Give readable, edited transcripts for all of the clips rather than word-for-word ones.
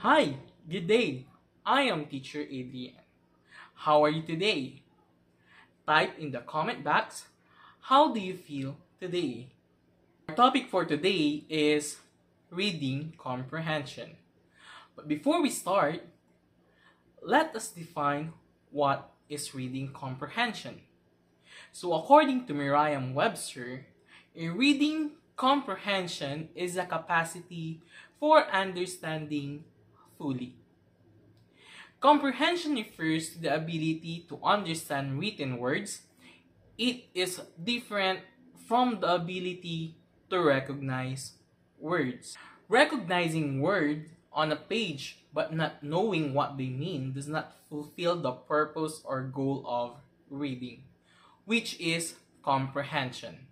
Hi, good day. I am teacher Adrian. How are you today? Type in the comment box, how do you feel today? Our topic for today is reading comprehension. But before we start, let us define what is reading comprehension. So according to Merriam-Webster, a reading comprehension is a capacity for understanding fully. Comprehension refers to the ability to understand written words. It is different from the ability to recognize words. Recognizing words on a page but not knowing what they mean does not fulfill the purpose or goal of reading, which is comprehension.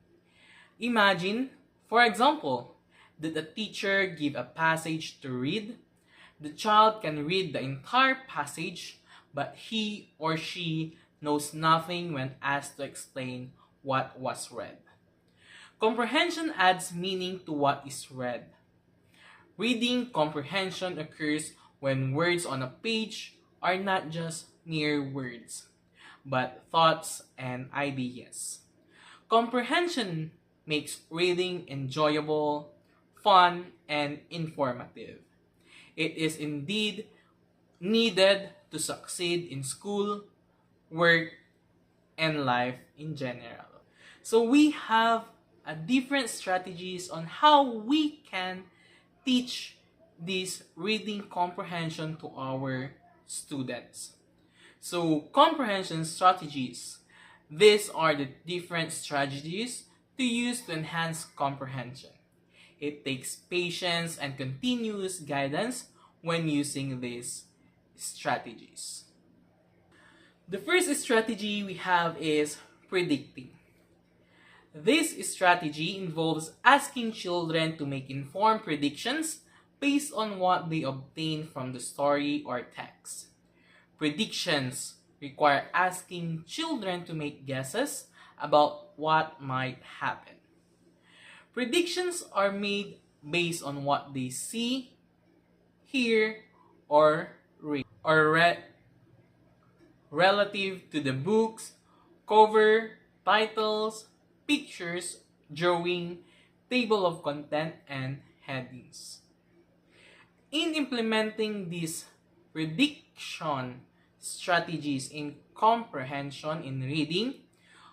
Imagine, for example, that a teacher give a passage to read. The child can read the entire passage, but he or she knows nothing when asked to explain what was read. Comprehension adds meaning to what is read. Reading comprehension occurs when words on a page are not just mere words, but thoughts and ideas. Comprehension makes reading enjoyable, fun, and informative. It is indeed needed to succeed in school, work, and life in general. So we have a different strategies on how we can teach this reading comprehension to our students. So comprehension strategies. These are the different strategies to use to enhance comprehension. It takes patience and continuous guidance when using these strategies. The first strategy we have is predicting. This strategy involves asking children to make informed predictions based on what they obtain from the story or text. Predictions require asking children to make guesses about what might happen. Predictions are made based on what they see, hear, or read, relative to the book's cover, titles, pictures, drawing, table of content, and headings. In implementing these prediction strategies in comprehension in reading,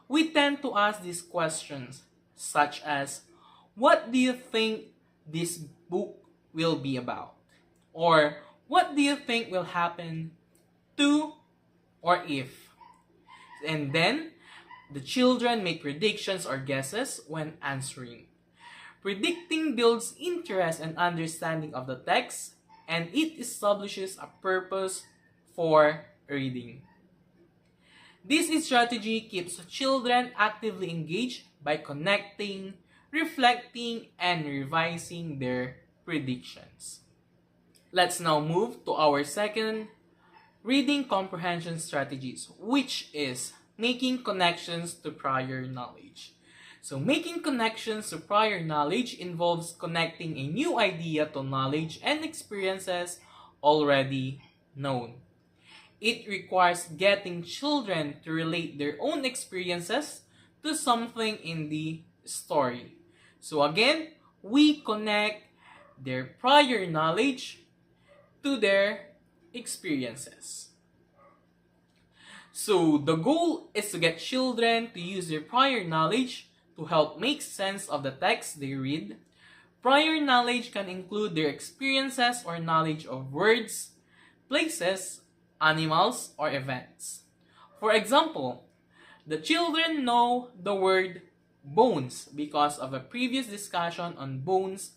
we tend to ask these questions such as, what do you think this book will be about? Or what do you think will happen to or if? And then the children make predictions or guesses when answering. Predicting builds interest and understanding of the text, and it establishes a purpose for reading. This strategy keeps children actively engaged by connecting, reflecting, and revising their predictions. Let's now move to our second reading comprehension strategies, which is making connections to prior knowledge. So making connections to prior knowledge involves connecting a new idea to knowledge and experiences already known. It requires getting children to relate their own experiences to something in the story. So again, we connect their prior knowledge to their experiences. So the goal is to get children to use their prior knowledge to help make sense of the text they read. Prior knowledge can include their experiences or knowledge of words, places, animals, or events. For example, the children know the word bones because of a previous discussion on bones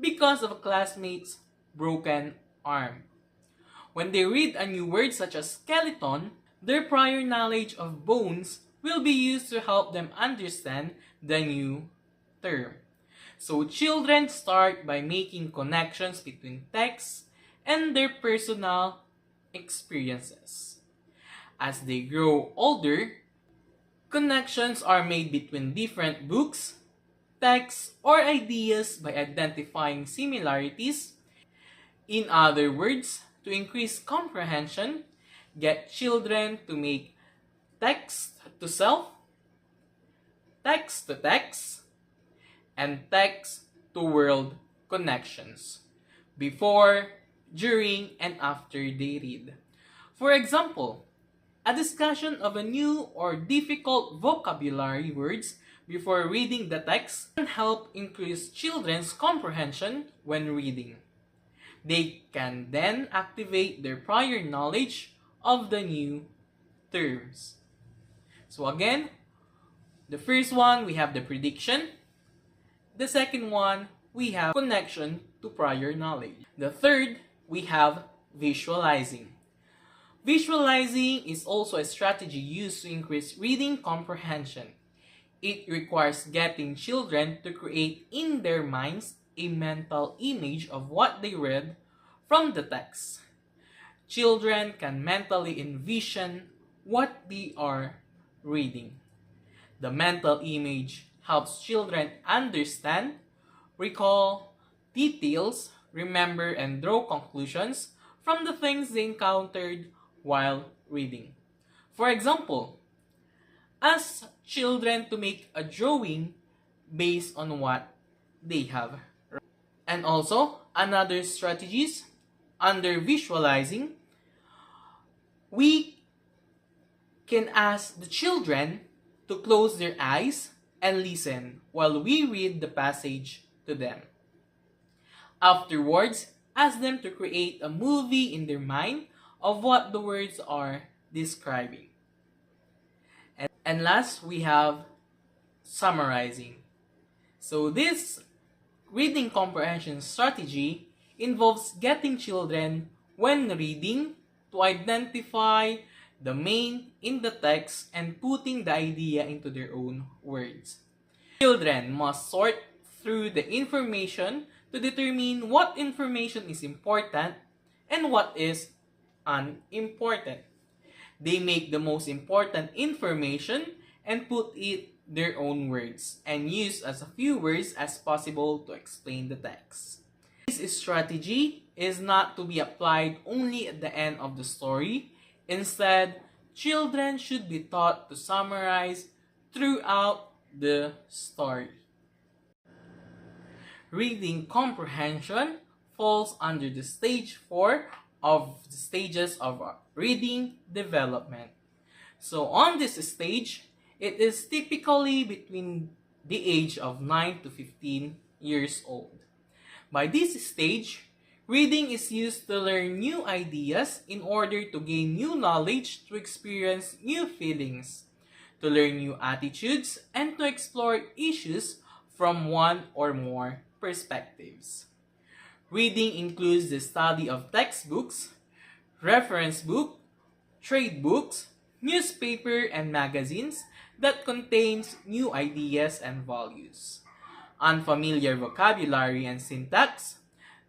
because of a classmate's broken arm. When they read a new word such as skeleton, their prior knowledge of bones will be used to help them understand the new term. So children start by making connections between text and their personal experiences. As they grow older, connections are made between different books, texts, or ideas by identifying similarities In other words, to increase comprehension, get children to make text to self, text to text, and text to world connections before, during, and after they read. For example, a discussion of a new or difficult vocabulary words before reading the text can help increase children's comprehension when reading. They can then activate their prior knowledge of the new terms. So again, the first one, we have the prediction. The second one, we have connection to prior knowledge. The third, we have visualizing. Visualizing is also a strategy used to increase reading comprehension. It requires getting children to create in their minds a mental image of what they read from the text. Children can mentally envision what they are reading. The mental image helps children understand, recall details, remember, and draw conclusions from the things they encountered while reading. For example, ask children to make a drawing based on what they have read. And also, another strategies under visualizing, we can ask the children to close their eyes and listen while we read the passage to them. Afterwards, ask them to create a movie in their mind of what the words are describing. And last, we have summarizing. So this reading comprehension strategy involves getting children, when reading, to identify the main in the text and putting the idea into their own words. Children must sort through the information to determine what information is important and what is unimportant. They make the most important information and put it their own words and use as few words as possible to explain the text. This strategy is not to be applied only at the end of the story. Instead, children should be taught to summarize throughout the story. Reading comprehension falls under the stage 4 of the stages of reading development. So on this stage, it is typically between the age of 9 to 15 years old. By this stage, reading is used to learn new ideas in order to gain new knowledge, to experience new feelings, to learn new attitudes, and to explore issues from one or more perspectives. Reading includes the study of textbooks, reference book, trade books, newspaper, and magazines that contains new ideas and values. Unfamiliar vocabulary and syntax,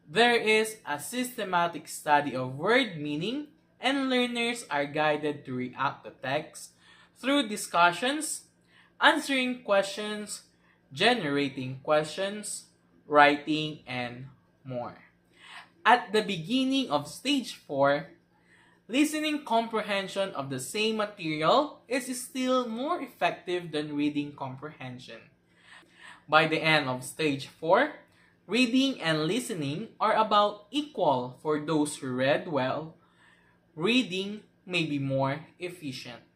there is a systematic study of word meaning, and learners are guided to react to text through discussions, answering questions, generating questions, writing, and more. At the beginning of stage 4, listening comprehension of the same material is still more effective than reading comprehension. By the end of stage 4, reading and listening are about equal for those who read well. Reading may be more efficient.